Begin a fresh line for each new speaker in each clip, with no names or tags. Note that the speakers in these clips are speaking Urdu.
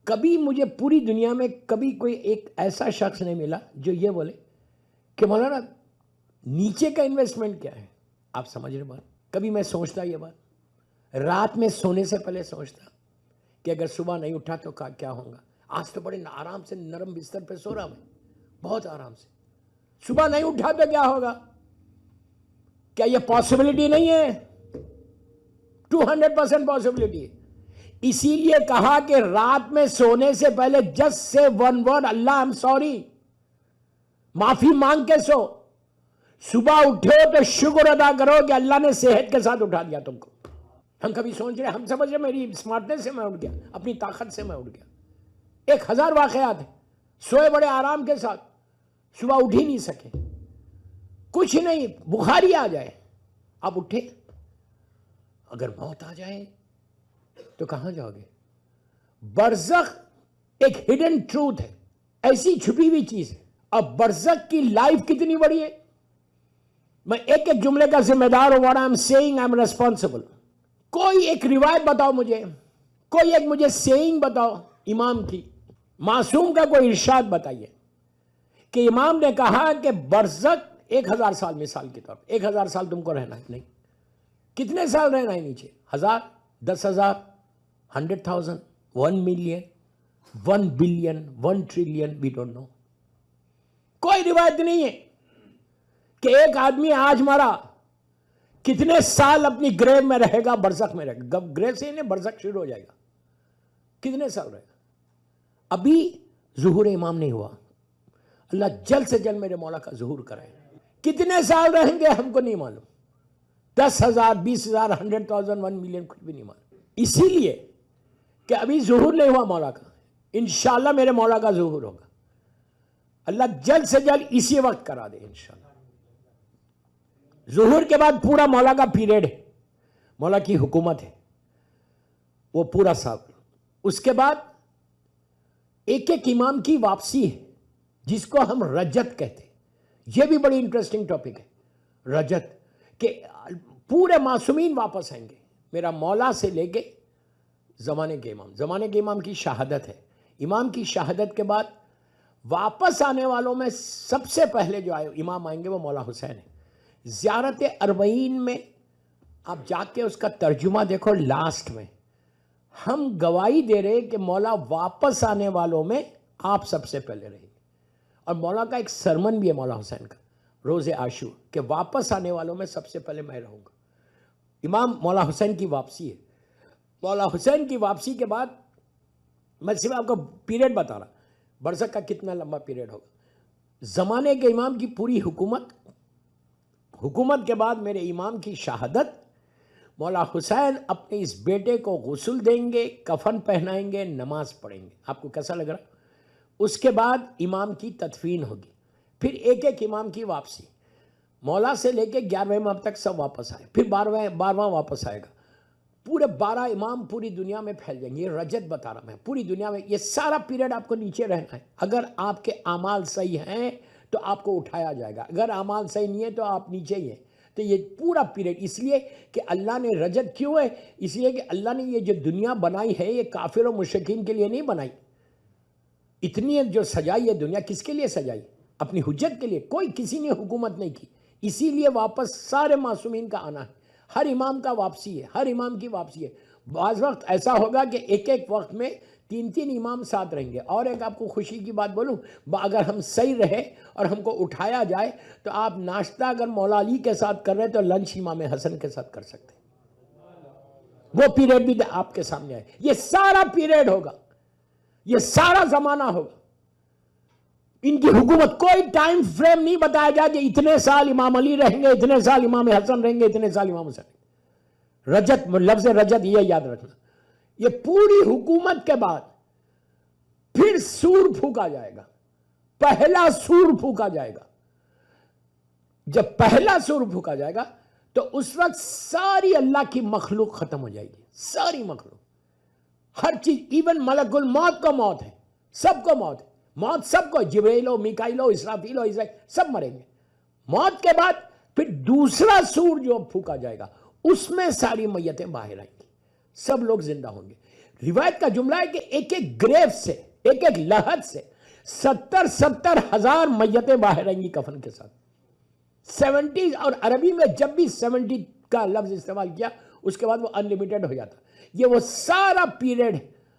کبھی مجھے پوری دنیا میں کبھی کوئی ایک ایسا شخص نہیں ملا جو یہ بولے کہ مولانا نیچے کا انویسٹمنٹ کیا ہے. آپ سمجھ رہے بات؟ کبھی میں سوچتا یہ بات، رات میں سونے سے پہلے سوچتا کہ اگر صبح نہیں اٹھا تو کیا ہوگا. آج تو بڑے آرام سے نرم بستر پہ سو رہا میں، بہت آرام سے. صبح نہیں اٹھا تو کیا ہوگا؟ کیا یہ پاسبلٹی نہیں ہے؟ 200% پاسبلٹی ہے. اسی لیے کہا کہ رات میں سونے سے پہلے just say one word, Allah I am sorry, معافی مانگ کے سو. صبح اٹھو تو شکر ادا کرو کہ اللہ نے صحت کے ساتھ اٹھا دیا تم کو. ہم کبھی سوچ رہے، ہم سمجھ رہے میری اسمارٹنس سے میں اٹھ گیا، اپنی طاقت سے میں اٹھ گیا. 1000 واقعات ہیں، سوئے بڑے آرام کے ساتھ، صبح اٹھ ہی نہیں سکے، کچھ نہیں، بخاری آ جائے آپ اٹھے. اگر موت آ جائے تو کہاں جاؤ گے؟ برزخ ایک ہڈن ٹروتھ ہے، ایسی چھپی ہوئی چیز ہے. اب برزخ کی لائف کتنی بڑی ہے. میں ایک ایک جملے کا ذمہ دار ہوں. What I am seeing, I am responsible. کوئی ایک روایت بتاؤ مجھے، کوئی ایک مجھے سیئنگ بتاؤ امام کی، معصوم کا کوئی ارشاد بتائیے کہ امام نے کہا کہ برزخ 1000 سال، مثال کے طور پر 1000 سال تم کو رہنا ہے. نہیں، کتنے سال رہنا ہے نیچے؟ 1000، 10,000، 100,000، 1 million, 1 billion, 1 trillion, we don't know. کوئی روایت نہیں ہے کہ ایک آدمی آج مرا کتنے سال اپنی گریو میں رہے گا، برزخ میں رہے گا. گریو سے انہیں برزخ شروع ہو جائے گا. کتنے سال رہے گا؟ ابھی ظہور امام نہیں ہوا، اللہ جلد سے جلد میرے مولا کا ظہور کرائے. کتنے سال رہیں گے ہم کو نہیں معلوم. 10,000، 20,000، 100,000، 1 ملین، کچھ بھی نہیں معلوم. اسی لیے کہ ابھی ظہور نہیں ہوا مولا کا. انشاءاللہ میرے مولا کا ظہور ہوگا. اللہ جلد سے جلد اسی وقت کرا دے انشاءاللہ. ظہور کے بعد پورا مولا کا پیریڈ ہے، مولا کی حکومت ہے، وہ پورا سال. اس کے بعد ایک ایک امام کی واپسی ہے جس کو ہم رجت کہتے ہیں. یہ بھی بڑی انٹرسٹنگ ٹاپک ہے، رجت، کہ پورے معصومین واپس آئیں گے. میرا مولا سے لے کے زمانے کے امام، زمانے کے امام کی شہادت ہے. امام کی شہادت کے بعد واپس آنے والوں میں سب سے پہلے جو امام آئیں گے وہ مولا حسین ہے. زیارت اربعین میں آپ جا کے اس کا ترجمہ دیکھو، لاسٹ میں ہم گواہی دے رہے کہ مولا واپس آنے والوں میں آپ سب سے پہلے رہیں گے. اور مولا کا ایک سرمن بھی ہے مولا حسین کا، روز عاشور، کہ واپس آنے والوں میں سب سے پہلے میں رہوں گا. امام مولا حسین کی واپسی ہے. مولا حسین کی واپسی کے بعد میں صرف آپ کو پیریڈ بتا رہا، برزخ کا کتنا لمبا پیریڈ ہوگا. زمانے کے امام کی پوری حکومت کے بعد میرے امام کی شہادت. مولا حسین اپنے اس بیٹے کو غسل دیں گے، کفن پہنائیں گے، نماز پڑھیں گے. آپ کو کیسا لگ رہا؟ اس کے بعد امام کی تدفین ہوگی. پھر ایک ایک امام کی واپسی، مولا سے لے کے 11ویں امام تک سب واپس آئے. پھر 12واں واپس آئے گا. پورے 12 امام پوری دنیا میں پھیل جائیں گے. یہ رجت بتا رہا میں، پوری دنیا میں یہ سارا پیریڈ آپ کو نیچے رہنا ہے. اگر آپ کے اعمال صحیح ہیں تو آپ کو اٹھایا جائے گا، اگر اعمال صحیح نہیں ہے تو آپ نیچے ہی ہیں. تو یہ پورا پیریڈ، اس لیے کہ اللہ نے رجت کیوں ہے؟ اس لیے کہ اللہ نے یہ جو دنیا بنائی ہے یہ کافر و مشرکین کے لیے نہیں بنائی. اتنی جو سجائی ہے دنیا، کس کے لیے سجائی؟ اپنی حجت کے لیے. کوئی کسی نے حکومت نہیں کی. اسی لیے واپس سارے معصومین کا آنا ہے. ہر امام کا واپسی ہے، ہر امام کی واپسی ہے. بعض وقت ایسا ہوگا کہ ایک ایک وقت میں 3 امام ساتھ رہیں گے. اور ایک آپ کو خوشی کی بات بولوں، اگر ہم صحیح رہے اور ہم کو اٹھایا جائے تو آپ ناشتہ اگر مولا علی کے ساتھ کر رہے تو لنچ امام حسن کے ساتھ کر سکتے ہیں. وہ پیریڈ بھی آپ کے سامنے ہے. یہ سارا پیریڈ ہوگا، یہ سارا زمانہ ہوگا. ان کی حکومت کوئی ٹائم فریم نہیں بتایا گیا کہ اتنے سال امام علی رہیں گے، اتنے سال امام حسن رہیں گے، اتنے سال امام حسن. رجت، لفظ رجت یہ یاد رکھنا. یہ پوری حکومت کے بعد پھر سور پھونکا جائے گا. پہلا سور پھونکا جائے گا. جب پہلا سور پھونکا جائے گا تو اس وقت ساری اللہ کی مخلوق ختم ہو جائے گی. ساری مخلوق، ہر چیز، ایون ملک الموت کو موت ہے، سب کو موت ہے. موت سب کو، جبرائیل ہو، میکائیل ہو، اسرافیل ہو، اسرائیل، سب مریں گے. موت کے بعد پھر دوسرا سور جو پھونکا جائے گا، اس میں ساری میتیں باہر آئیں گی، سب لوگ زندہ ہوں گے. روایت کا جملہ ہے کہ ایک ایک گریو سے، ایک ایک لحد سے 70,000 میتیں باہر آئیں گی کفن کے ساتھ. 70، اور عربی میں جب بھی 70 کا لفظ استعمال کیا اس کے بعد وہ انلیمیٹڈ ہو جاتا. یہ وہ سارا پیریڈ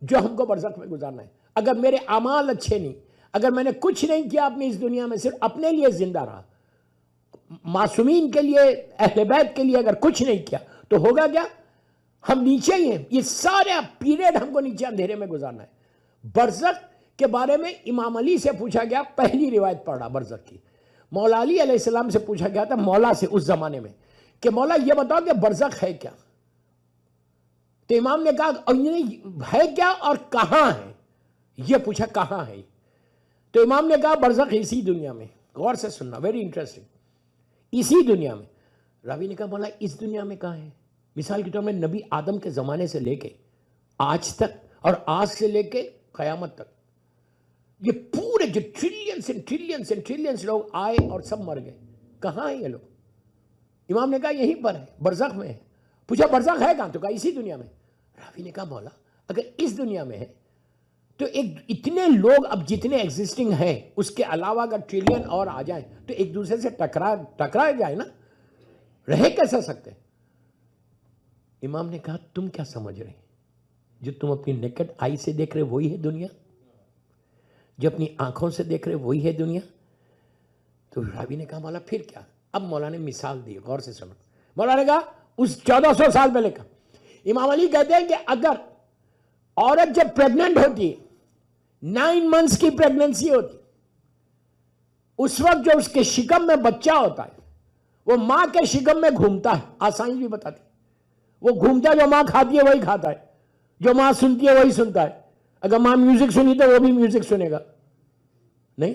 جو ہم کو برزخ میں گزارنا ہے. اگر میرے اعمال اچھے نہیں، اگر میں نے کچھ نہیں کیا اپنی اس دنیا میں، صرف اپنے لیے زندہ رہا، معصومین کے لیے، اہل بیت کے لیے اگر کچھ نہیں کیا تو ہوگا کیا؟ ہم نیچے ہی ہیں. یہ سارا پیریڈ ہم کو نیچے اندھیرے میں گزارنا ہے. برزخ کے بارے میں امام علی سے پوچھا گیا، پہلی روایت پڑھا برزخ کی. مولا علی علیہ السلام سے پوچھا گیا تھا مولا سے اس زمانے میں کہ مولا یہ بتاؤ کہ برزخ ہے کیا؟ تو امام نے کہا ہے کیا اور کہاں ہے؟ یہ پوچھا کہاں ہے. تو امام نے کہا برزخ اسی دنیا میں. غور سے سننا، ویری انٹرسٹنگ. اسی دنیا میں. راوی نے کہا مولا اس دنیا میں کہاں ہے؟ مثال کے طور میں نبی آدم کے زمانے سے لے کے آج تک، اور آج سے لے کے قیامت تک، یہ پورے جو trillions and trillions and trillions لوگ آئے اور سب مر گئے، کہاں ہیں یہ لوگ؟ امام نے کہا یہیں پر ہے، برزخ میں ہے. پوچھا برزخ ہے کہاں؟ تو کہا اسی دنیا میں. راوی نے کہا مولا اگر اس دنیا میں ہے تو اتنے لوگ اب جتنے ایگزسٹنگ ہیں اس کے علاوہ اگر ٹریلین اور آ جائیں تو ایک دوسرے سے ٹکرا جائے نا، رہ کیسا سکتے؟ امام نے کہا تم کیا سمجھ رہے ہیں؟ جو تم اپنی نیکڈ آئی سے دیکھ رہے وہی ہے دنیا؟ جو اپنی آنکھوں سے دیکھ رہے وہی ہے دنیا؟ تو راوی نے کہا مولا پھر کیا؟ اب مولا نے مثال دی، غور سے سنو. مولا نے کہا اس 1400 سال پہلے کا. امام علی کہتے ہیں کہ اگر عورت جب پریگننٹ ہوتی ہے، 9 منتھس کی پریگننسی ہوتی، اس وقت جو اس کے شکم میں بچہ ہوتا ہے وہ ماں کے شکم میں گھومتا ہے. آسانی بھی بتاتی، وہ گھومتا ہے، جو ماں کھاتی ہے وہی کھاتا ہے، جو ماں سنتی ہے وہی سنتا ہے. اگر ماں میوزک سنی تو وہ بھی میوزک سنے گا نہیں.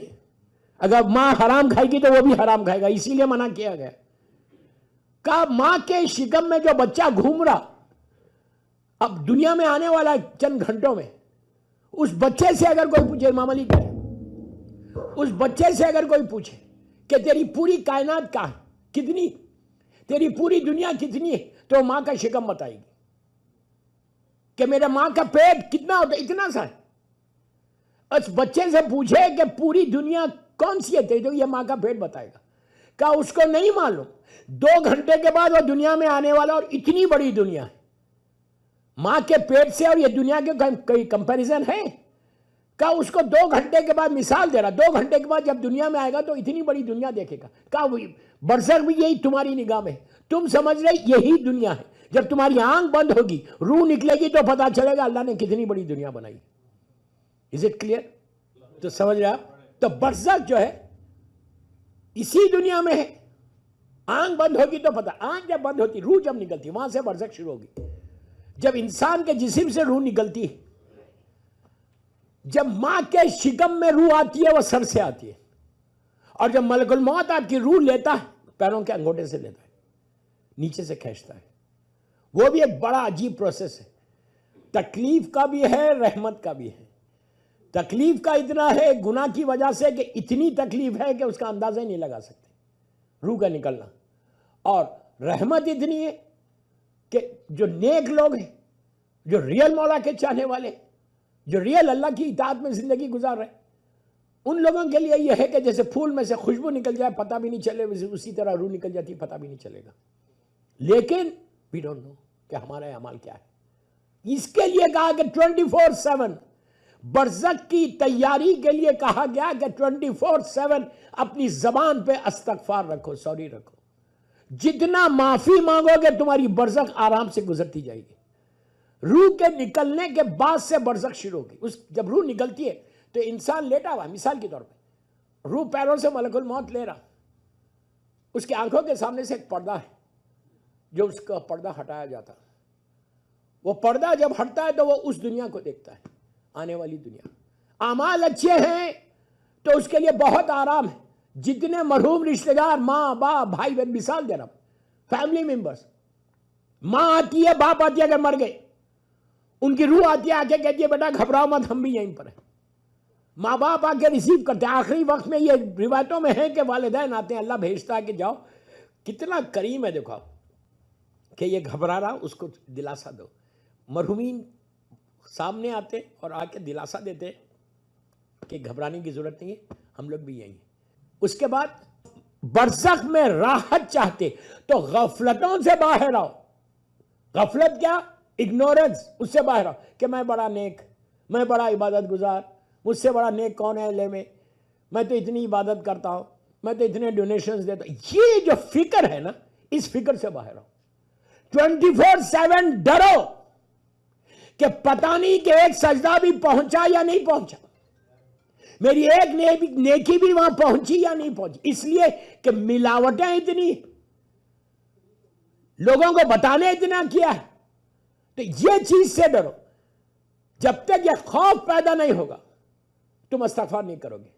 اگر ماں حرام کھائے گی تو وہ بھی حرام کھائے گا. اسی لیے منع کیا گیا. کہا ماں کے شکم میں جو بچہ گھوم رہا اب دنیا میں آنے والا چند گھنٹوں میں، اس بچے سے اگر کوئی پوچھے، امام علی کہتے ہیں اس بچے سے اگر کوئی پوچھے کہ تیری پوری کائنات کہاں ہے، کتنی، تیری پوری دنیا کتنی ہے، تو ماں کا شکم بتائے گی. کہ میرے ماں کا پیٹ کتنا ہوتا ہے، اتنا سا ہے. اس بچے سے پوچھے کہ پوری دنیا کون سی ہے، تو یہ ماں کا پیٹ بتائے گا. کہا اس کو نہیں معلوم 2 گھنٹے کے بعد وہ دنیا میں آنے والا، اور اتنی بڑی دنیا ہے. ماں کے پیٹ سے اور یہ دنیا کے کوئی کمپیریزن ہے؟ کہا اس کو 2 گھنٹے کے بعد مثال دے رہا، 2 گھنٹے کے بعد جب دنیا میں آئے گا تو اتنی بڑی دنیا دیکھے گا. کہا برزخ بھی یہی تمہاری نگاہ میں، تم سمجھ رہے یہی دنیا ہے. جب تمہاری آنکھ بند ہوگی، روح نکلے گی تو پتا چلے گا اللہ نے کتنی بڑی دنیا بنائی. Is it clear? تو سمجھ رہے آپ؟ تو برزخ جو ہے اسی دنیا میں ہے. آنکھ بند ہوگی تو پتا، آنکھ جب بند ہوتی، روح جب نکلتی، وہاں سے برزخ شروع ہوگی. جب انسان کے جسم سے روح نکلتی ہے، جب ماں کے شکم میں روح آتی ہے وہ سر سے آتی ہے، اور جب ملک الموت آپ کی روح لیتا ہے پیروں کے انگوٹھے سے لیتا ہے، نیچے سے کھینچتا ہے. وہ بھی ایک بڑا عجیب پروسیس ہے. تکلیف کا بھی ہے، رحمت کا بھی ہے. تکلیف کا اتنا ہے گناہ کی وجہ سے کہ اتنی تکلیف ہے کہ اس کا اندازہ ہی نہیں لگا سکتے روح کا نکلنا. اور رحمت اتنی ہے کہ جو نیک لوگ ہیں، جو ریئل مولا کے چاہنے والے، جو ریئل اللہ کی اطاعت میں زندگی گزار رہے، ان لوگوں کے لیے یہ ہے کہ جیسے پھول میں سے خوشبو نکل جائے پتہ بھی نہیں چلے، اسی طرح روح نکل جاتی پتہ بھی نہیں چلے گا. لیکن we don't know کہ ہمارا اعمال کیا ہے. اس کے لیے کہا کہ 24/7 برزخ کی تیاری کے لیے کہا گیا کہ 24/7 اپنی زبان پہ استغفار رکھو، سوری رکھو. جتنا معافی مانگو گے تمہاری برزخ آرام سے گزرتی جائے گی. روح کے نکلنے کے بعد سے برزخ شروع ہوگی. جب روح نکلتی ہے تو انسان لیٹا ہوا، مثال کے طور پہ روح پیروں سے ملک الموت لے رہا، اس کے آنکھوں کے سامنے سے ایک پردہ ہے جو اس کا پردہ ہٹایا جاتا. وہ پردہ جب ہٹتا ہے تو وہ اس دنیا کو دیکھتا ہے، آنے والی دنیا. اعمال اچھے ہیں تو اس کے لیے بہت آرام ہے. جتنے مرحوم رشتہ دار، ماں باپ بھائی بہن، مثال دے رہا ہوں، فیملی ممبرز، ماں آتی ہے باپ آتی ہے اگر مر گئے، ان کی روح آتی ہے آ کے کہتی ہے بیٹا گھبراؤ مت، ہم بھی یہیں پر ہیں. ماں باپ آ کے ریسیو کرتے ہیں. آخری وقت میں یہ روایتوں میں ہے کہ والدین آتے ہیں، اللہ بھیجتا ہے کہ جاؤ. کتنا کریم ہے دیکھو آپ کہ یہ گھبرا رہا، اس کو دلاسا دو. مرحومین سامنے آتے اور آ کے دلاسا دیتے کہ گھبرانے کی ضرورت نہیں ہے، ہم لوگ بھی یہی ہیں۔ اس کے بعد برزخ میں راحت چاہتے تو غفلتوں سے باہر آؤ۔ غفلت کیا؟ اگنورنس، اس سے باہر آؤ کہ میں بڑا نیک، میں بڑا عبادت گزار، مجھ سے بڑا نیک کون ہے لے میں تو اتنی عبادت کرتا ہوں، میں تو اتنے ڈونیشنز دیتا ہوں۔ یہ جو فکر ہے نا، اس فکر سے باہر آؤ۔ 24/7 ڈرو کہ پتہ نہیں کہ ایک سجدہ بھی پہنچا یا نہیں پہنچا، میری ایک نیکی بھی وہاں پہنچی یا نہیں پہنچی، اس لیے کہ ملاوٹیں اتنی، لوگوں کو بتانے اتنا کیا ہے۔ تو یہ چیز سے ڈرو۔ جب تک یہ خوف پیدا نہیں ہوگا تم استغفار نہیں کرو گے۔